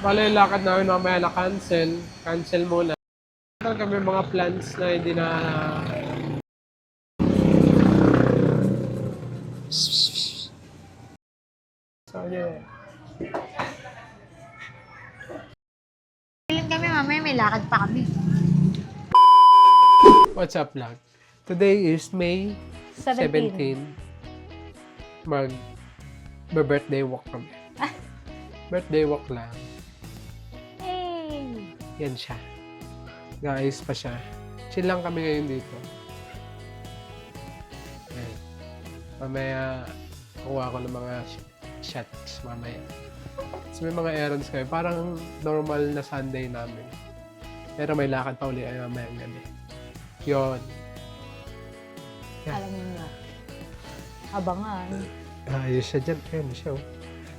Bale, yung lakad namin mamaya na cancel. Cancel muna. Meron kami mga plans na hindi na... So, yeah. Feeling kami mamaya may lakad pa kami. What's up, vlog? Today is May 17. 17. Birthday walk kami. Birthday walk lang. Hey! Yan siya. Guys, pa siya. Chill lang kami ngayon dito. Ayan. Mamaya, kuha ko ng mga shots mamaya. So, may mga errands kami. Parang normal na Sunday namin. Pero may lakad pa uli ay mamaya ang gabi. Yun. Yeah. Alam niyo. Abangan. Ayos siya dyan. Ayun siya. Oh.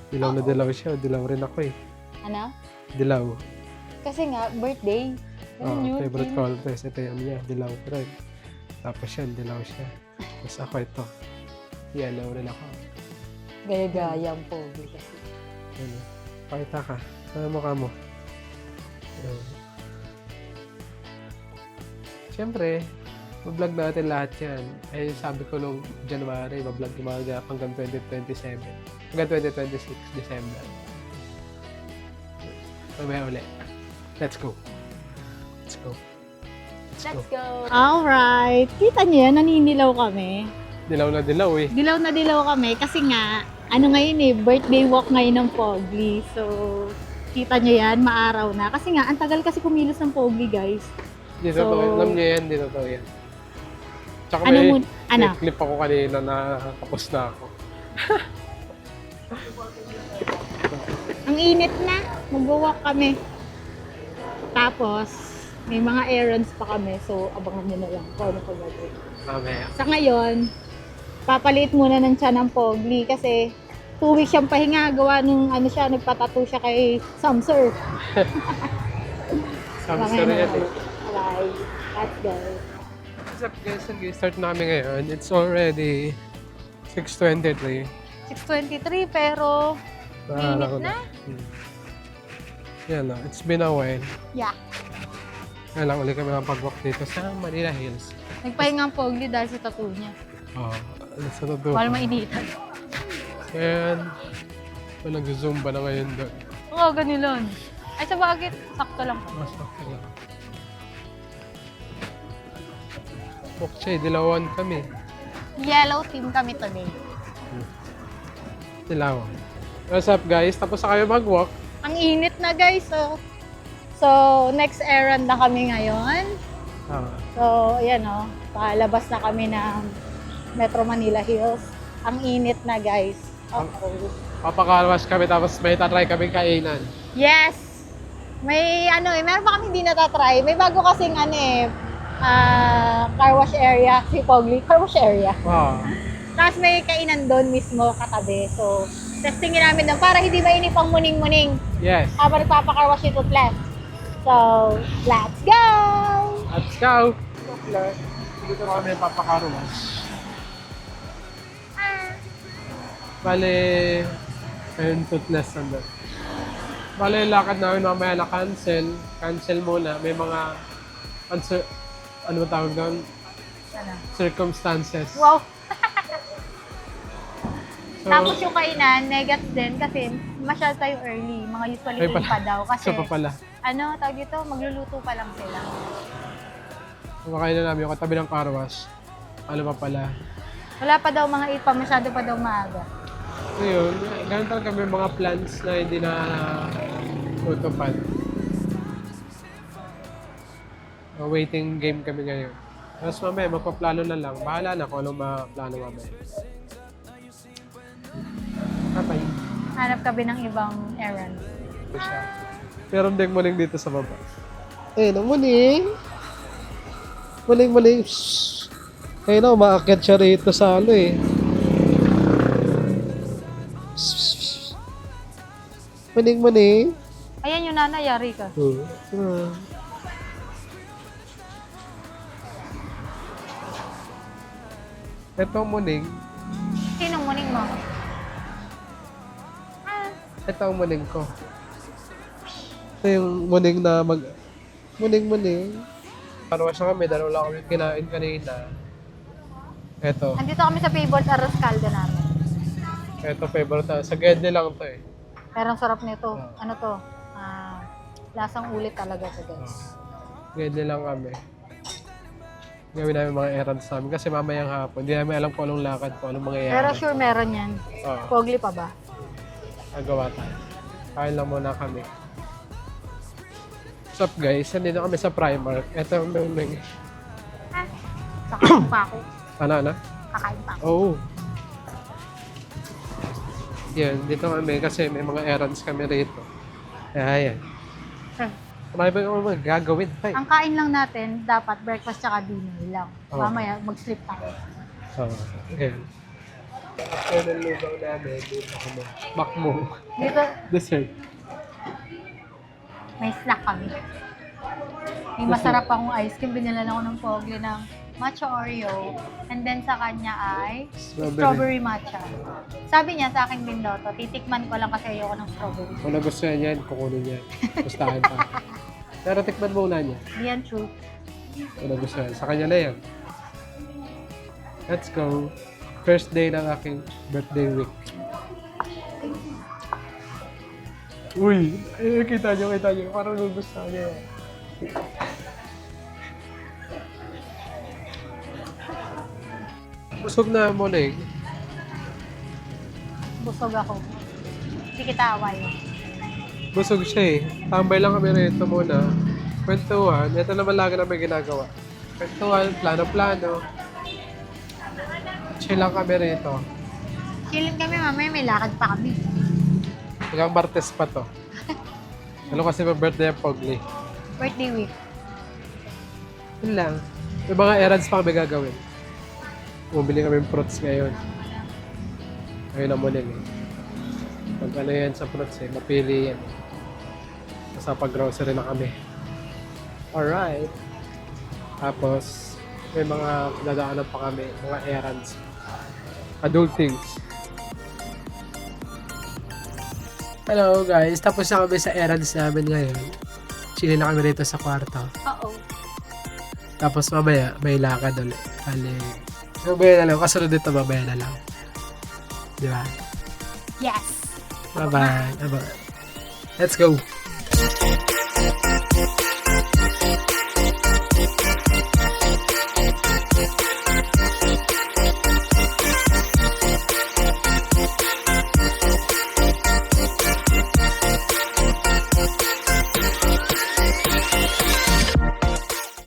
Dilaw na dilaw siya. Dilaw rin ako eh. Ano? Dilaw. Kasi nga, birthday. Ano yun? Favorite color. Ito yung niya. Dilaw ko rin. Tapos yan, dilaw siya. Tapos ako ito. Yellow rin ako. Gaya-gaya ang pogi kasi. Ano? Pakita ka. Ano mukha mo? Siyempre, mag-vlog natin lahat yan. Eh, sabi ko nung January, mag-vlog yung mga hanggang 2027. Hanggang 2026, December. Mamaya ulit. Let's go. Let's go. Let's go! Alright! Kita niyo yan, naninilaw kami. Dilaw na dilaw eh. Dilaw na dilaw kami kasi nga, ano ngayon eh, birthday walk ngayon ng Pogli. So, kita niyo yan, maaraw na. Kasi nga, ang tagal kasi kumilos ng Pogli, guys. Di So, totoo. Alam niya yan, di totoo yan. Tsaka Ano may, ano? may clip ako kanina na tapos na ako. Ang init na, mag-walk kami. Tapos, may mga errands pa kami. So, abangan niyo na lang kung ano pagagawin. Mamaya. Sa ngayon, papalit muna ng tiyan ng Pogli kasi 2 weeks siyang pahinga. Gawa nung ano siya, nagpatattoo siya kay Samsur. Sabi Abangan sa na rin. lang. Alright, let's go. What's up guys? Nag-start namin ngayon. It's already 6:23. 6:23 pero Naalala Init ko na? Yan na. It's been a while. yeah, Kaya lang ulit kami pag-walk dito sa Manila Hills. nagpahinga ang Pogli dahil sa tattoo niya. Oh, sa totoo. Bawal mainitan. And nag-zumba na ngayon doon. Oo, ganun. Ay, sa bagay, sakto lang. Mas okay lang. Okay, dilawan kami. Yellow team kami today. Dilaw. What's up guys? Tapos na kayo mag-walk. Ang init na guys, oh. So, next errand na kami ngayon. Ah, So, ayan oh, palabas na kami ng Metro Manila Hills. Ang init na guys. Okay. papakalwas kami tapos may tatry kami kainan. Yes! May ano eh, meron pa kami hindi natatry. May bago kasing ano eh, car wash area, si Pogli, car wash area. Wow. Tapos may kainan doon mismo katabi. So, testingin namin doon para hindi mainip ang muning-muning Yes. habang nagpapacar wash ito left. So, let's go! Let's go! Dito na kami papakalwas. Bale, ayun, toothless nandun. Bale, yung lakad namin mamaya na cancel. Cancel muna. May mga, ano ba tawag doon? Ano? Circumstances. Wow! So, Tapos yung kainan, negats din kasi masyado tayo early. Mga usually Ay, 8 pala. pa daw. Kasi, isa pa pala. ano, tawag dito, magluluto pa lang sila. Kumakain na namin yung katabi ng car wash. Ano pa pala? Wala pa daw mga 8 pa, masyado pa daw maaga. Ngayon, ganun talaga may mga plans na hindi na tutupad. Waiting game kami ngayon. Tapos mamaya, magpaplano na lang. Bahala na kung anong maplano mamaya. Bye-bye. Hanap kami ng ibang errand. Ito siya. Meron ding muling dito sa baba. Eh, no, muling. Muling. Shhh. Eh, no, maakyat siya rito sa ano eh. Muling. Ayan yung nanay, yari ka. Ito muling. Sinong muning mo? Ito ang muling ko. Ito yung muning na muning. Parwas na kami, dalawa lang kami kinain kanina. Ito, Andito kami sa favorite arroz caldo namin. favorite. Sa Gede lang to eh. Pero ang sarap nito. Ano to? Lasang ulit talaga to, guys. Gede lang kami. Gawin namin mga errands namin kasi mamayang hapon. Hindi namin alam kung anong lakad, kung anong mangyayari. Pero sure meron yan. Oo, Pogli pa ba? nagawa tayo. Kain lang muna kami. What's up guys? Nandito kami sa Primark. Ito ang building. Kakain pa ako. Ano? Kakain pa ako. Oo. Yan, dito kami kasi may mga errands kami rito. Kaya yan. Marami pa yung mga gagawin pa eh. Ang kain lang natin, dapat breakfast tsaka dinner lang. Oo. Mamaya, mag-sleep tayo. Ayan. After ng lugaw namin, dito kami. Makmo. Dito, Dessert. may snack kami. May masarap akong ice cream. Binilan ako ng Pogli ng matcha Oreo. And then sa kanya ay strawberry matcha. Sabi niya sa akin din daw to, titikman ko lang kasi ayoko ng strawberry. Kung nagustuhan yan, kukunin yan. Gustahan pa. Pero tikman muna niya. Di yan true. Kung nagustuhan. Sa kanya na yan. Let's go. First day ng aking birthday week. Uy! Ay, kita nyo. Parang nagustuhan niya. Busog na mo na eh. Busog ako. Hindi kita away. Busog siya eh. Tambay lang kami rito muna. Kwentuhan. Ito naman lagi namin ginagawa. Kwentuhan, plano-plano. Chill lang kami rito. Chillin kami, mamaya may lakad pa kami. Hanggang Martes pa to. Ano kasi may birthday ang Pogli. Birthday week. Yun lang. May mga errands pa kami gagawin. Bumili kami ng fruits ngayon. Ngayon na muna eh. Pag ano yan sa fruits eh, mapili yan. Basta pag grocery na kami. Alright. Tapos, may mga dadaanan pa kami, mga errands. Adult things. Hello guys, tapos na kami sa errands namin ngayon. Chilling na kami rito sa kwarto. Oo. Tapos mamaya, may lakad ulit. Mamaya na lang, kasunod dito mamaya na lang. Di ba? Yes. Bye-bye. Bye-bye. Let's go.